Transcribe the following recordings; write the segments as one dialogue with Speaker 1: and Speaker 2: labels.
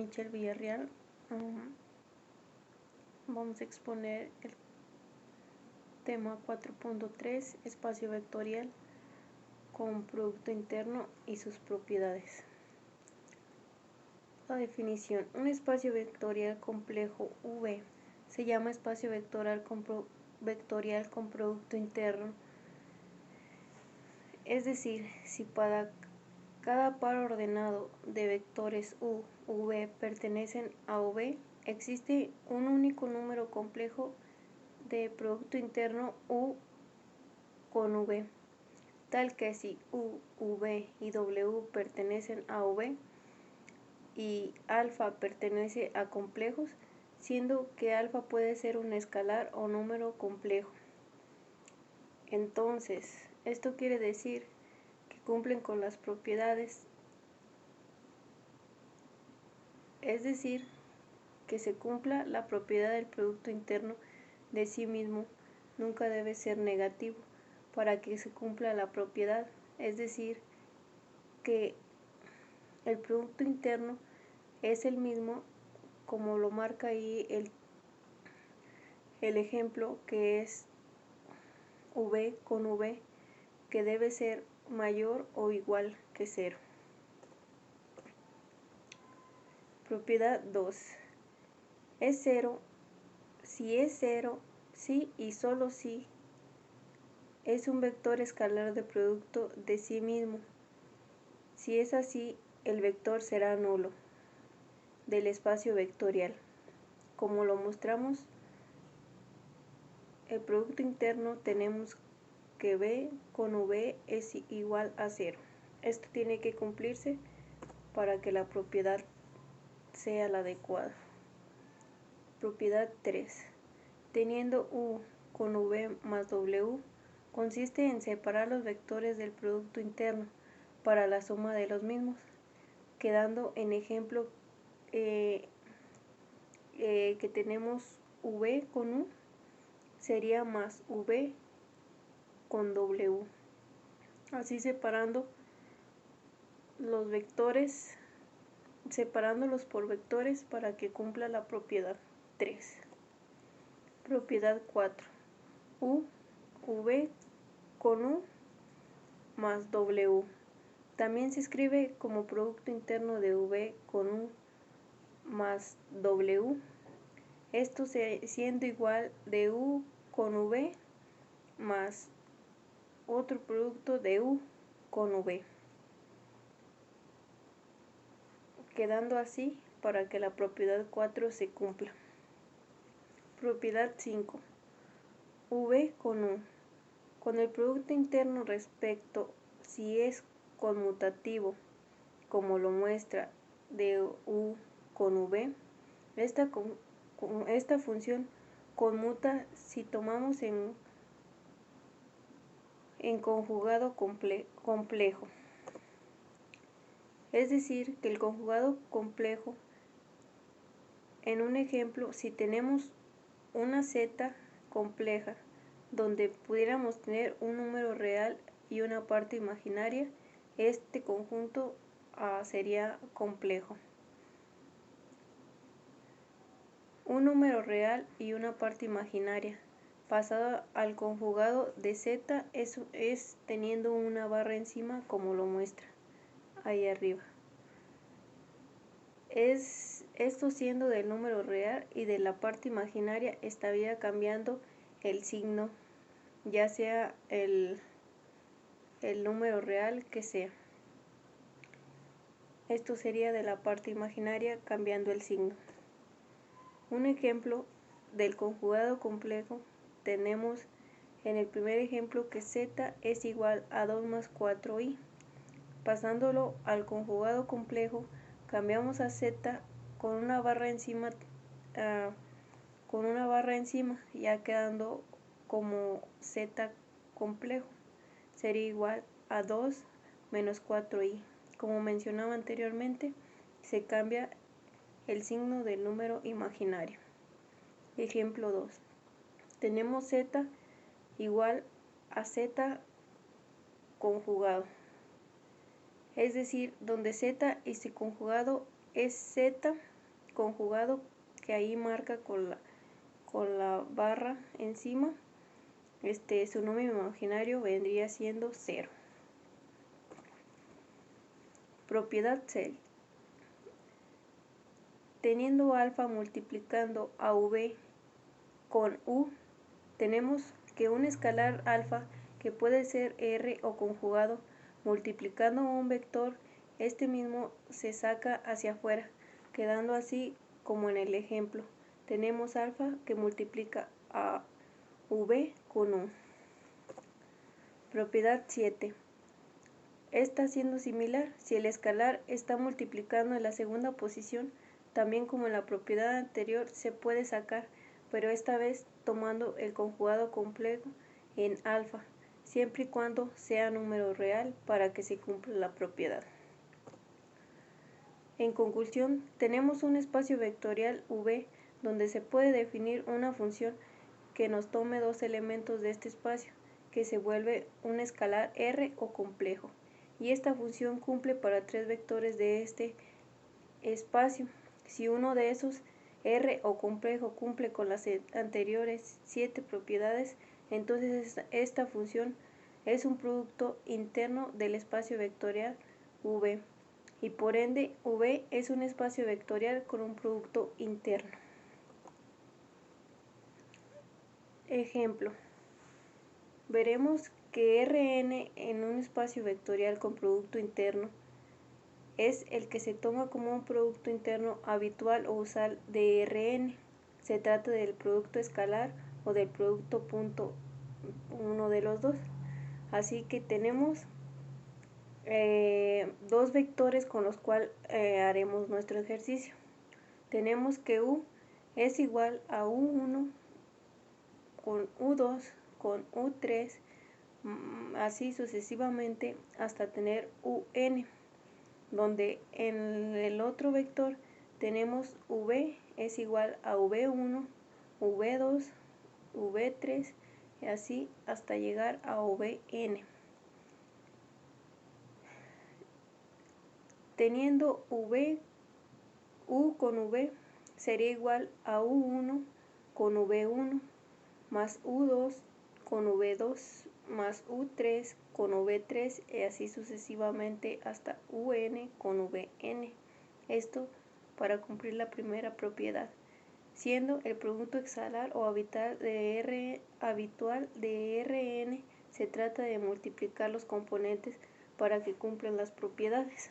Speaker 1: Michelle Villarreal. Vamos a exponer el tema 4.3, espacio vectorial con producto interno y sus propiedades. La definición: un espacio vectorial complejo V se llama espacio vectorial con producto interno. Es decir, si para cada par ordenado de vectores U, V pertenecen a V, existe un único número complejo de producto interno U con V, tal que si U, V y W pertenecen a V y alfa pertenece a complejos, siendo que alfa puede ser un escalar o número complejo. Entonces, esto quiere decir que cumplen con las propiedades, es decir, que se cumpla la propiedad del producto interno de sí mismo nunca debe ser negativo para que se cumpla la propiedad, es decir, que el producto interno es el mismo como lo marca ahí el ejemplo, que es V con V, que debe ser mayor o igual que 0. Propiedad 2. Es 0 si es 0, si y solo si es un vector escalar de producto de sí mismo. Si es así, el vector será nulo del espacio vectorial. Como lo mostramos, el producto interno tenemos que V con V es igual a 0. Esto tiene que cumplirse para que la propiedad sea la adecuada. Propiedad 3. Teniendo U con V más W, consiste en separar los vectores del producto interno para la suma de los mismos, quedando en ejemplo que tenemos V con U sería más V con W. Así separándolos por vectores para que cumpla la propiedad 3. Propiedad 4. U, V con U más W. También se escribe como producto interno de V con U más W. Esto siendo igual de U con V más otro producto de U con V. Quedando así para que la propiedad 4 se cumpla. Propiedad 5. V con U. Con el producto interno respecto si es conmutativo, como lo muestra de U con V, esta función conmuta si tomamos en conjugado complejo. Es decir, que el conjugado complejo, en un ejemplo, si tenemos una z compleja donde pudiéramos tener un número real y una parte imaginaria, este conjunto sería complejo. Un número real y una parte imaginaria pasado al conjugado de z es teniendo una barra encima, como lo muestra ahí arriba. Esto siendo del número real, y de la parte imaginaria estaría cambiando el signo, ya sea el número real que sea. Esto sería de la parte imaginaria cambiando el signo. Un ejemplo del conjugado complejo tenemos en el primer ejemplo que z es igual a 2 más 4i. Pasándolo al conjugado complejo, cambiamos a z con una barra encima, ya quedando como z complejo. Sería igual a 2 menos 4i. Como mencionaba anteriormente, se cambia el signo del número imaginario. Ejemplo 2. Tenemos z igual a z conjugado. Es decir, donde z y su conjugado es z, conjugado que ahí marca con la barra encima, su número imaginario vendría siendo 0. Propiedad CEL. Teniendo alfa multiplicando a v con u, tenemos que un escalar alfa, que puede ser r o conjugado, multiplicando un vector, este mismo se saca hacia afuera, quedando así como en el ejemplo. Tenemos alfa que multiplica a v con u. Propiedad 7. Está siendo similar, si el escalar está multiplicando en la segunda posición, también como en la propiedad anterior se puede sacar, pero esta vez tomando el conjugado complejo en alfa, siempre y cuando sea número real para que se cumpla la propiedad. En conclusión, tenemos un espacio vectorial V donde se puede definir una función que nos tome dos elementos de este espacio, que se vuelve un escalar R o complejo, y esta función cumple para tres vectores de este espacio. Si uno de esos R o complejo cumple con las anteriores 7 propiedades, entonces esta función es un producto interno del espacio vectorial V, y por ende V es un espacio vectorial con un producto interno. Ejemplo. Veremos que Rn en un espacio vectorial con producto interno es el que se toma como un producto interno habitual o usual de Rn. Se trata del producto escalar o del producto punto, uno de los dos. Así que tenemos dos vectores con los cuales haremos nuestro ejercicio. Tenemos que U es igual a U1 con U2 con U3, así sucesivamente hasta tener UN, donde en el otro vector tenemos V es igual a V1, V2, V3 y así hasta llegar a Vn. Teniendo U con V sería igual a U1 con V1 más U2 con V2 más U3 con V3 y así sucesivamente hasta UN con Vn. Esto para cumplir la primera propiedad, siendo el producto escalar o habitual de Rn, se trata de multiplicar los componentes para que cumplan las propiedades.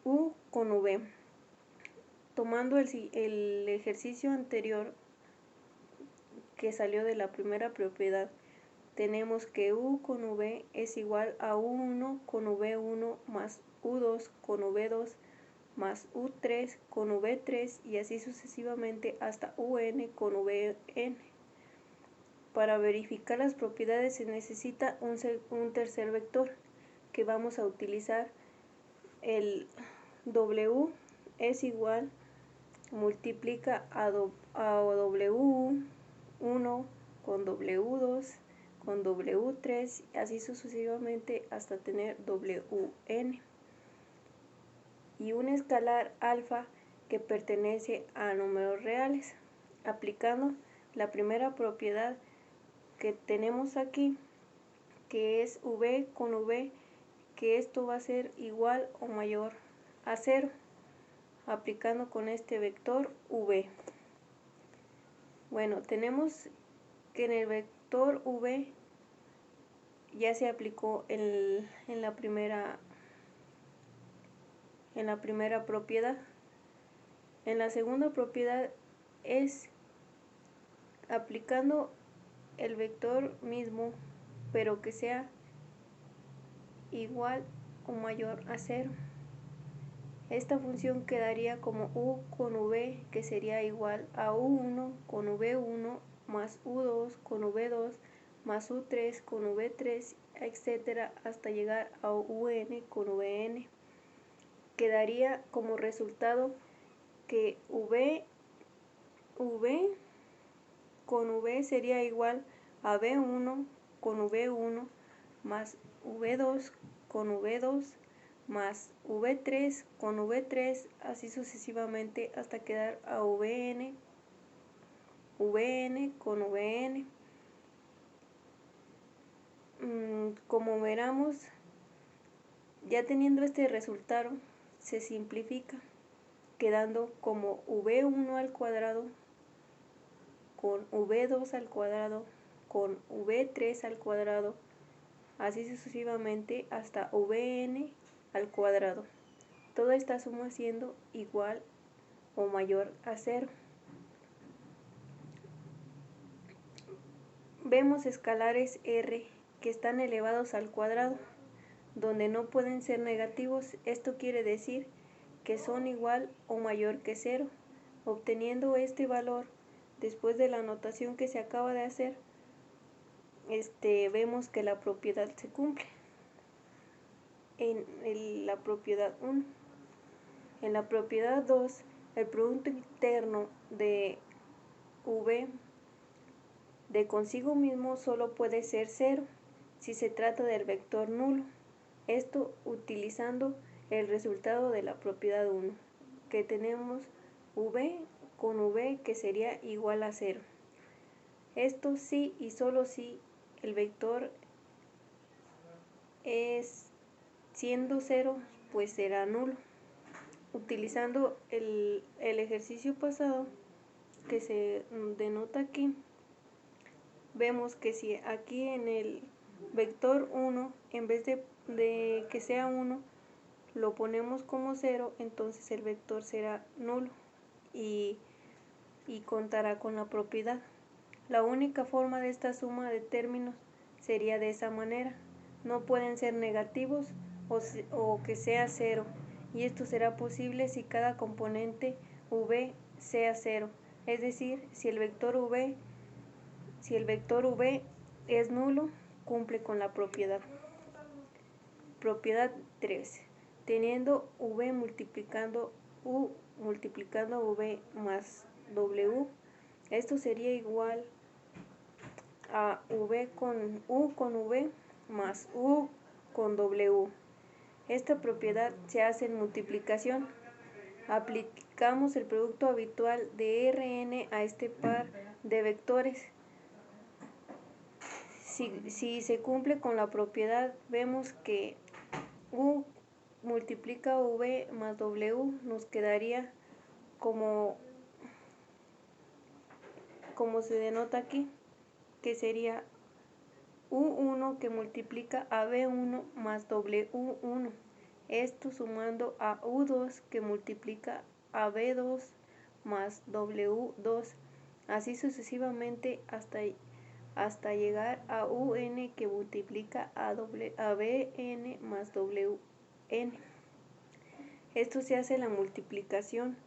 Speaker 1: U con V. Tomando el ejercicio anterior que salió de la primera propiedad, tenemos que U con V es igual a U1 con V1 más U2 con V2 más U3 con V3 y así sucesivamente hasta UN con Vn. Para verificar las propiedades se necesita un tercer vector, que vamos a utilizar el W es igual, multiplica a W1 con W2 con W3 y así sucesivamente hasta tener Wn, y un escalar alfa que pertenece a números reales, aplicando la primera propiedad que tenemos aquí, que es V con V, que esto va a ser igual o mayor a 0, aplicando con este vector V. Bueno, tenemos que en el vector V ya se aplicó en la primera propiedad. En la segunda propiedad es aplicando el vector mismo, pero que sea igual o mayor a 0. Esta función quedaría como U con V, que sería igual a U1 con V1 más U2 con V2 más U3 con V3, etcétera, hasta llegar a UN con Vn. Quedaría como resultado que V con V sería igual a V1 con V1 más V2 con V2 más V3 con V3, así sucesivamente hasta quedar a Vn, Vn con Vn. Como veremos, ya teniendo este resultado, se simplifica, quedando como V1 al cuadrado con V2 al cuadrado con V3 al cuadrado, así sucesivamente hasta Vn al cuadrado. Toda esta suma siendo igual o mayor a 0. Vemos escalares R que están elevados al cuadrado, donde no pueden ser negativos. Esto quiere decir que son igual o mayor que 0. Obteniendo este valor, después de la notación que se acaba de hacer, vemos que la propiedad se cumple en la propiedad 1. En la propiedad 2, el producto interno de V de consigo mismo solo puede ser 0 si se trata del vector nulo. Esto utilizando el resultado de la propiedad 1, que tenemos V con V que sería igual a 0. Esto sí y solo si el vector es siendo 0, pues será nulo. Utilizando el ejercicio pasado que se denota aquí, vemos que si aquí en el vector 1, en vez de que sea 1, lo ponemos como 0, entonces el vector será nulo y contará con la propiedad. La única forma de esta suma de términos sería de esa manera. No pueden ser negativos o que sea 0, y esto será posible si cada componente V sea 0, es decir, si el vector V es nulo, cumple con la propiedad. Propiedad 3. Teniendo V multiplicando U multiplicando V más W, esto sería igual a V con U con V más U con W. Esta propiedad se hace en multiplicación. Aplicamos el producto habitual de Rn a este par de vectores. Si se cumple con la propiedad, vemos que U multiplica V más W, nos quedaría como se denota aquí, que sería U1 que multiplica a V1 más W1, esto sumando a U2 que multiplica a V2 más W2, así sucesivamente hasta llegar a UN que multiplica a Vn más Wn. Esto se hace la multiplicación,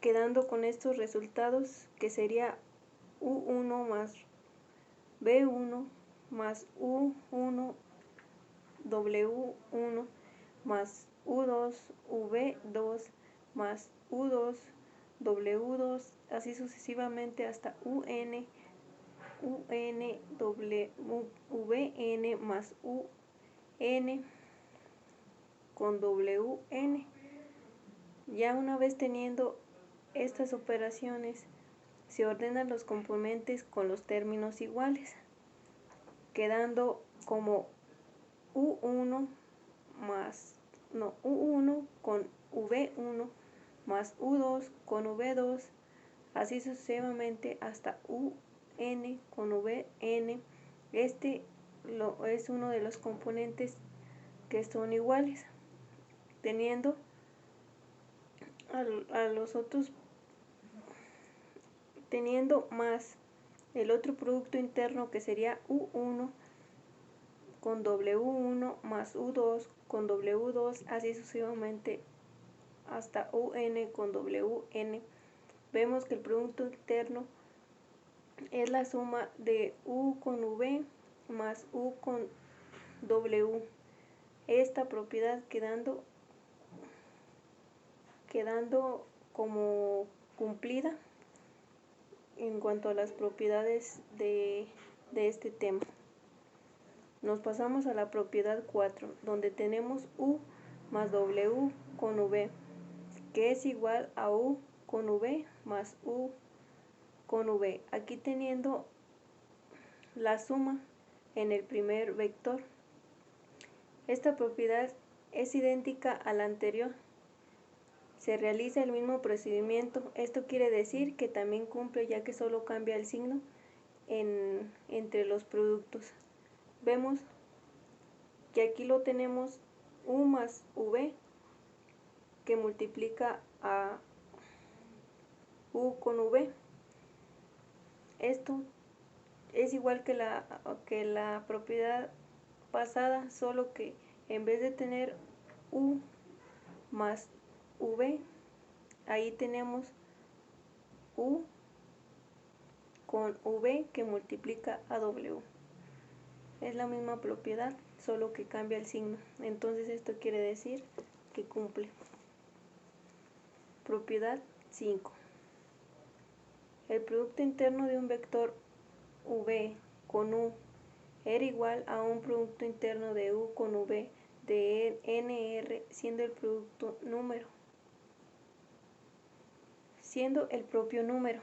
Speaker 1: quedando con estos resultados, que sería U1 más B1 más U1 W1 más U2 V2 más U2 W2, así sucesivamente hasta UN Vn más Un con Wn. Ya una vez teniendo estas operaciones, se ordenan los componentes con los términos iguales, quedando como U1 con V1 más U2 con V2, así sucesivamente hasta UN con Vn. Este es uno de los componentes que son iguales, teniendo a los otros, teniendo más el otro producto interno que sería U1 con W1 más U2 con W2, así sucesivamente hasta UN con Wn. Vemos que el producto interno es la suma de U con V más U con W. Esta propiedad quedando como cumplida en cuanto a las propiedades de este tema. Nos pasamos a la propiedad 4, donde tenemos U más W con V, que es igual a U con V más U con V. Aquí teniendo la suma en el primer vector. Esta propiedad es idéntica a la anterior. Se realiza el mismo procedimiento. Esto quiere decir que también cumple, ya que solo cambia el signo entre los productos. Vemos que aquí lo tenemos U más V, que multiplica a U con V. Esto es igual que la propiedad pasada, solo que en vez de tener U más V, ahí tenemos U con V que multiplica a W. Es la misma propiedad, solo que cambia el signo. Entonces esto quiere decir que cumple. Propiedad 5. El producto interno de un vector V con U era igual a un producto interno de U con V de NR, siendo el propio número.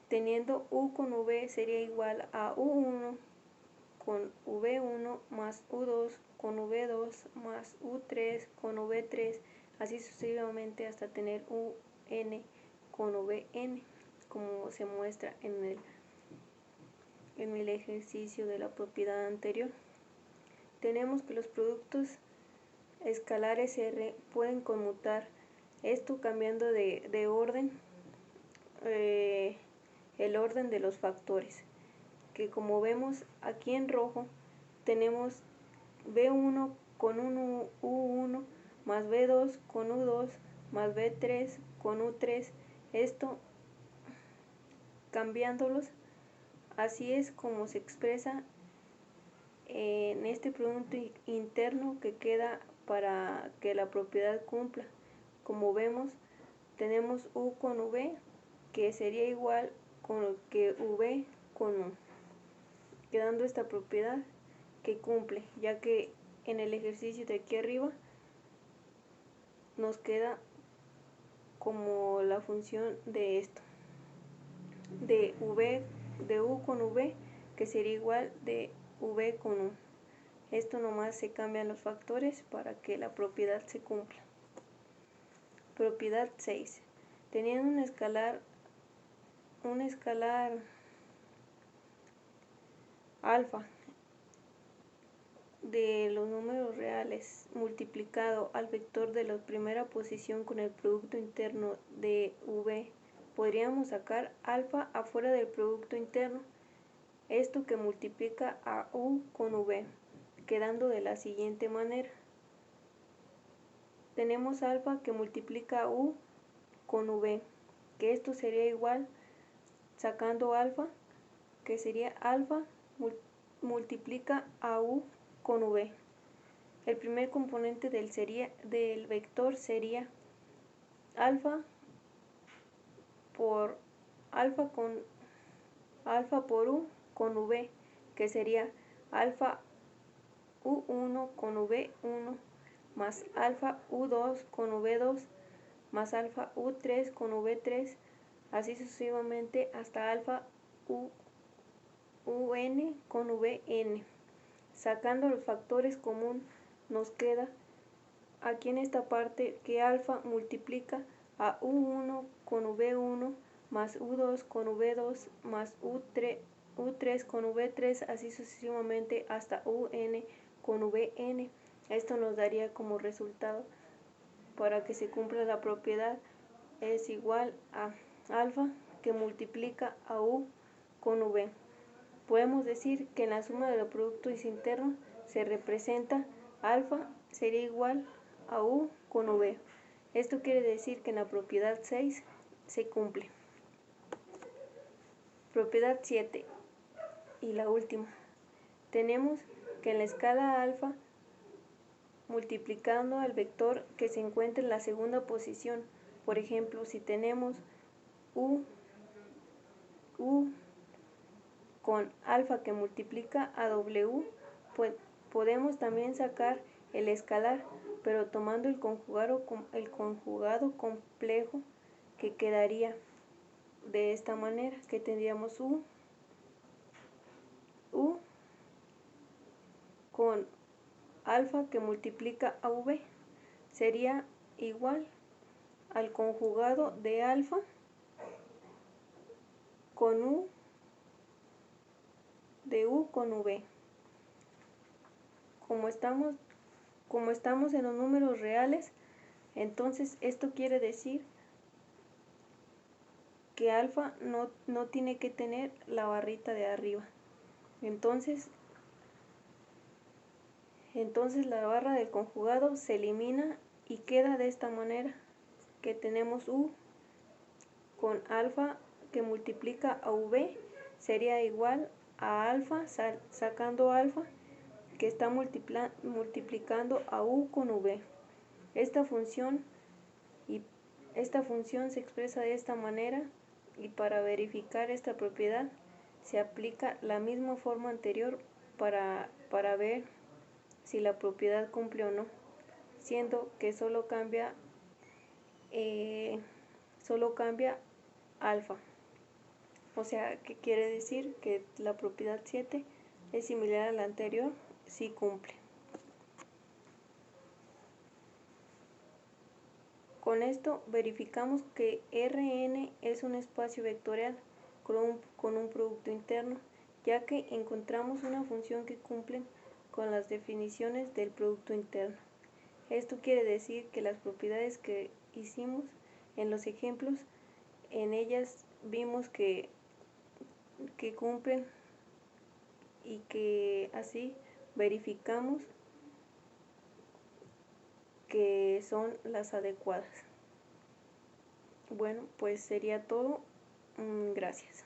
Speaker 1: Teniendo U con V sería igual a U1 con V1 más U2 con V2 más U3 con V3, así sucesivamente hasta tener UN con Vn, como se muestra en el ejercicio de la propiedad anterior. Tenemos que los productos escalares R pueden conmutar, esto cambiando de orden, el orden de los factores, que como vemos aquí en rojo tenemos V1 con U1 más V2 con U2 más V3 con U3, esto cambiándolos. Así es como se expresa en este producto interno que queda para que la propiedad cumpla. Como vemos, tenemos U con V, que sería igual que V con U, quedando esta propiedad que cumple, ya que en el ejercicio de aquí arriba nos queda como la función de esto, de U con V, que sería igual de V con U. Esto nomás se cambian los factores para que la propiedad se cumpla. Propiedad 6. Teniendo un escalar alfa de los números reales multiplicado al vector de la primera posición con el producto interno de V, podríamos sacar alfa afuera del producto interno, esto que multiplica a U con V, quedando de la siguiente manera. Tenemos alfa que multiplica a U con V, que esto sería igual, sacando alfa, que sería alfa multiplica a U con V. El primer componente del vector sería alfa por U con V, que sería alfa U1 con V1 más alfa U2 con V2 más alfa U3 con V3, así sucesivamente hasta alfa UN con Vn. Sacando los factores común, nos queda aquí en esta parte que alfa multiplica a U1 con V1 más U2 con V2 más U3 con V3, así sucesivamente hasta UN con Vn. Esto nos daría como resultado, para que se cumpla la propiedad, es igual a alfa que multiplica a U con V. Podemos decir que en la suma de los productos internos se representa alfa sería igual a U con V. Esto quiere decir que en la propiedad 6 se cumple. Propiedad 7 y la última. Tenemos que en la escala alfa, multiplicando al vector que se encuentra en la segunda posición, por ejemplo, si tenemos U con alfa que multiplica a W, pues Podemos también sacar el escalar, pero tomando el conjugado complejo, que quedaría de esta manera, que tendríamos u con alfa que multiplica a v, sería igual al conjugado de alfa con u de u con v. Como estamos en los números reales, entonces esto quiere decir que alfa no tiene que tener la barrita de arriba. Entonces la barra del conjugado se elimina y queda de esta manera, que tenemos u con alfa que multiplica a v, sería igual a alfa, sacando alfa, que está multiplicando a u con v. Esta función se expresa de esta manera, y para verificar esta propiedad se aplica la misma forma anterior para ver si la propiedad cumple o no, siendo que solo cambia alfa. O sea, que quiere decir que la propiedad 7 es similar a la anterior, si cumple. Con esto verificamos que Rn es un espacio vectorial con un producto interno, ya que encontramos una función que cumple con las definiciones del producto interno. Esto quiere decir que las propiedades que hicimos en los ejemplos, en ellas vimos que cumplen, y que así verificamos que son las adecuadas. Bueno, pues sería todo. Gracias.